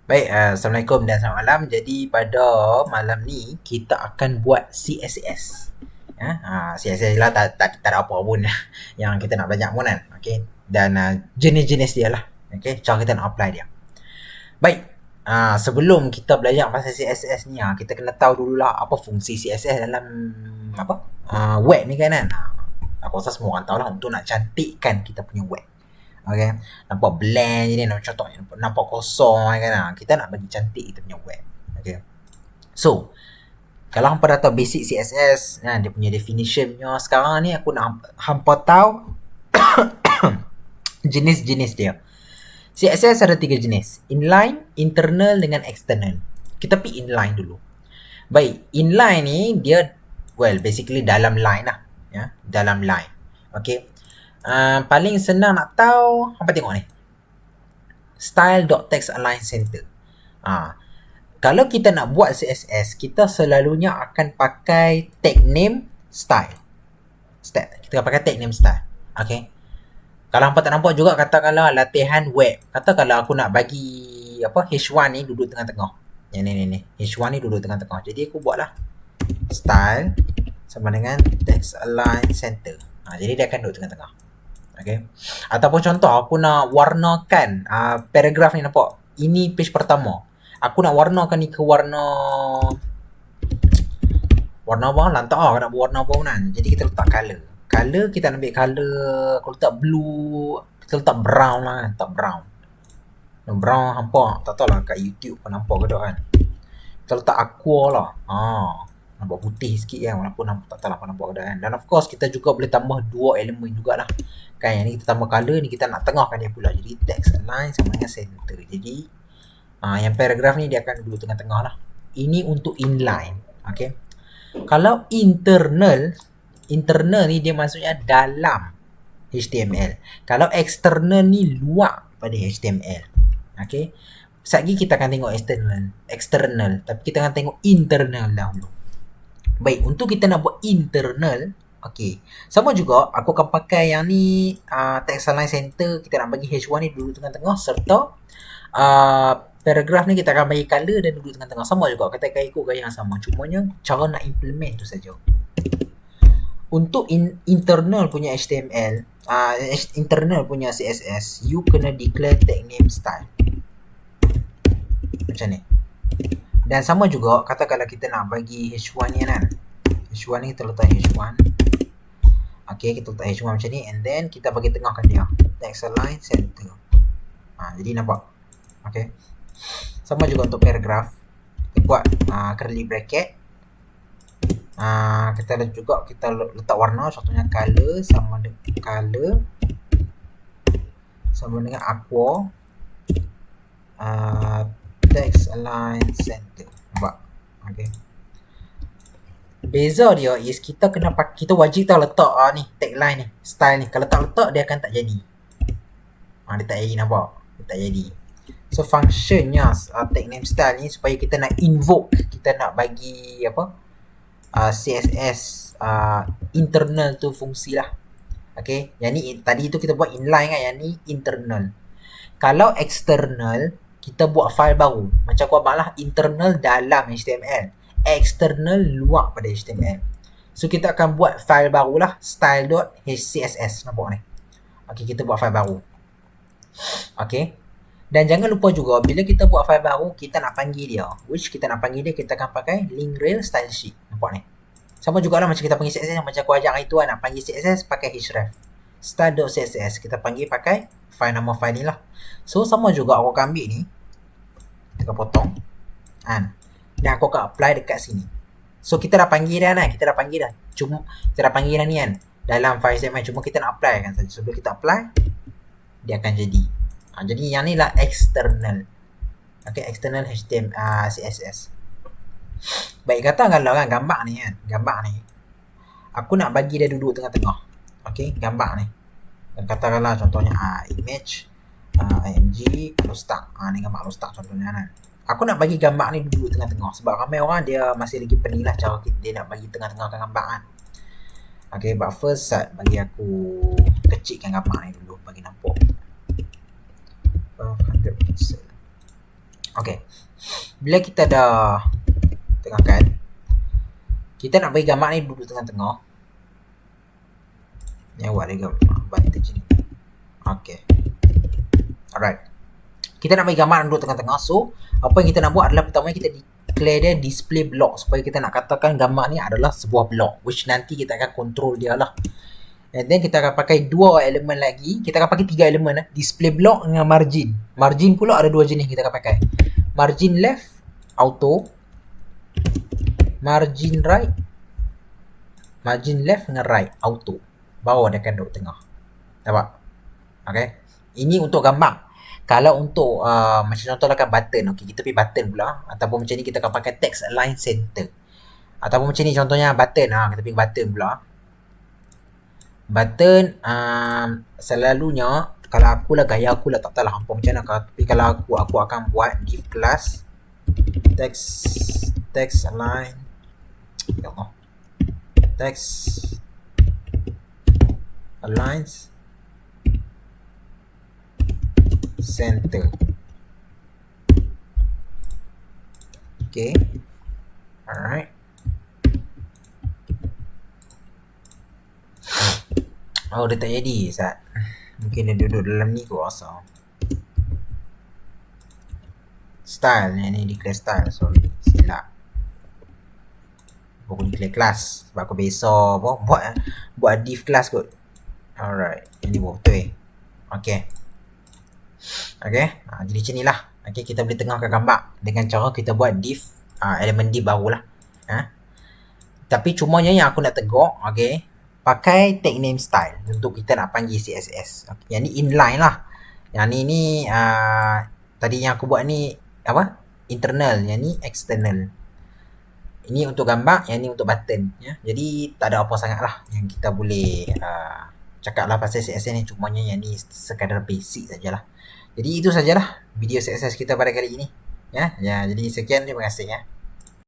Baik, Assalamualaikum dan selamat malam. Jadi pada malam ni kita akan buat CSS. Ya, CSS lah tak ada apa pun yang kita nak belajar pun kan. Okey. Dan jenis-jenis dia lah. Okey, cara kita nak apply dia. Baik. Sebelum kita belajar pasal CSS ni, kita kena tahu dululah apa fungsi CSS dalam apa? Web ni kan. Aku rasa semua orang tahu lah untuk nak cantikkan kita punya web. Okay. Nampak bland je ni, nampak kosong kan. Kita nak bagi cantik kita punya web. Okay. So, kalau hampa dah tahu basic CSS, dia punya definitionnya, sekarang ni aku nak hampa tahu jenis-jenis dia. CSS ada 3 jenis. Inline, internal dengan external. Kita pergi inline dulu. Baik, inline ni dia, basically dalam line lah. Ya, dalam line. Okay. Paling senang nak tahu, hampa tengok ni. Style.textAlignCenter. Kalau kita nak buat CSS, kita selalunya akan pakai tag name style. Kita akan pakai tag name style. Okay. Kalau hampa tak nampak juga, katakanlah latihan web. Katakanlah aku nak bagi H1 ni duduk tengah-tengah. Yang ni. H1 ni duduk tengah-tengah. Jadi aku buatlah style sama dengan textAlignCenter. Jadi dia akan duduk tengah-tengah. Okay. Ataupun contoh aku nak warnakan paragraf ni, nampak? Ini page pertama. Aku nak warnakan ni ke warna apa? Lantak aku nak buat warna apa kan. Jadi kita letak color. Color kita ambil color, aku letak blue, kita letak brown lah, letak brown. Brown hampa tak tahu lah kat YouTube pun nampak ke tak kan. Kita letak aqua lah. Nampak putih sikit kan, walaupun tak tahu lah apa nampak ke tak kan. Dan of course kita juga boleh tambah 2 elemen jugalah. Kan, yang ni kita tambah color, ni kita nak tengahkan dia pula. Jadi text align sama dengan center. Jadi yang paragraf ni dia akan duduk tengah-tengah lah. Ini untuk inline. Okay. Kalau internal ni dia maksudnya dalam HTML. Kalau external ni luar pada HTML. Okay. Sekejap lagi kita akan tengok external. Tapi kita akan tengok internal dahulu. Baik, untuk kita nak buat internal, okay, sama juga aku akan pakai yang ni, textAlignCenter. Kita nak bagi H1 ni duduk tengah-tengah, serta paragraf ni kita akan bagi color dan duduk tengah-tengah. Sama juga, kita akan ikut gaya yang sama. Cumanya cara nak implement tu saja. Untuk internal punya HTML, internal punya CSS, you kena declare tag name style. Macam ni. Dan sama juga, katakanlah kita nak bagi H1 ni kan. H1 ni kita letak H1. Okay, kita letak H1 macam ni. And then, kita bagi tengahkan dia. textAlignCenter. Jadi nampak. Okay. Sama juga untuk paragraf. Kita buat curly bracket. Kita juga kita letak warna. Contohnya color sama dengan color. Sama dengan aqua. textAlignCenter. Nampak? Okay. Beza dia is kita wajib tak letak ni tagline ni, style ni. Kalau tak letak dia akan tak jadi. Dia tak jadi, nampak? Dia tak jadi. So functionnya tag name style ni supaya kita nak invoke, kita nak bagi CSS internal tu fungsi lah. Okay. Yang ni tadi tu kita buat inline kan, yang ni internal. Kalau external, kita buat file baru. Macam aku abang lah, internal dalam HTML, external luar pada HTML. So kita akan buat file baru lah, style.css. Nampak ni? Okay, kita buat file baru. Okay. Dan jangan lupa juga, bila kita buat file baru, kita nak panggil dia. Kita akan pakai link rel style sheet. Nampak ni? Sama jugalah macam kita panggil CSS, macam aku ajar hari tu kan, nak panggil CSS pakai href. Style.css, kita panggil pakai nama file ni lah. So sama juga aku akan ambil ni, kita akan potong dan aku akan apply dekat sini. So kita dah panggil dah kan, cuma kita dah panggil dah ni kan dalam file HTML, cuma kita nak apply kan saja. Sebelum kita apply, dia akan jadi. Jadi yang ni lah external. Okay, external HTML CSS. Baik, katakanlah kan gambar ni aku nak bagi dia duduk tengah-tengah. Okay, gambar ni. Dan katakanlah contohnya image img Rostak. Ni gambar Rostak contohnya kan. Aku nak bagi gambar ni duduk tengah-tengah sebab ramai orang dia masih lagi pening lah cara dia nak bagi tengah-tengahkan gambar kan. Okay, but first bagi aku kecilkan gambar ni dulu bagi nampak 100%. Okay. Bila kita dah tengahkan, kita nak bagi gambar ni duduk tengah-tengah. Ni awak dia gambar bantu je ni. Okay. Alright. Kita nak bagi gambar duduk tengah-tengah. So, apa yang kita nak buat adalah pertama kita declare dia display block supaya kita nak katakan gambar ni adalah sebuah block, which nanti kita akan control dia lah. And then kita akan pakai dua elemen lagi. Kita akan pakai tiga elemen lah. Display block dengan margin. Margin pula ada dua jenis kita akan pakai. Margin left auto, margin right, margin left dengan right auto. Bawah dia akan duduk tengah. Nampak? Okay. Ini untuk gambar. Kalau untuk macam contohlah kan button. Okay, kita pergi button pula. Ataupun macam ni kita akan pakai text align center. Ataupun macam ni contohnya button. Kita pergi button pula. Button selalunya kalau akulah gaya akulah tak tahulah hampa macam mana, tapi kalau aku akan buat div class text align, ya Allah, text aligns center. Okay, alright. Oh, dia tak jadi, Zat. Mungkin dia duduk dalam ni kot asal. Style, ni declare style. Sorry, silap. Aku declare class. Sebab aku besar buat div class kot. Alright, ini betul. Okay. Okay, jadi macam ni lah. Okay, kita boleh tengahkan gambar dengan cara kita buat div, elemen div baru lah. Tapi cumanya yang aku nak tegur, okay, pakai tag name style untuk kita nak panggil CSS. Okay. Yang ni inline lah. Yang ni tadi yang aku buat ni apa? Internal. Yang ni external. Ini untuk gambar, yang ni untuk button. Ya. Jadi tak ada apa sangat lah yang kita boleh cakap lah pasal CSS ni. Cumanya yang ni sekadar basic sajalah. Jadi itu sajalah video CSS kita pada kali ini. Ya, jadi sekian, terima kasih ya.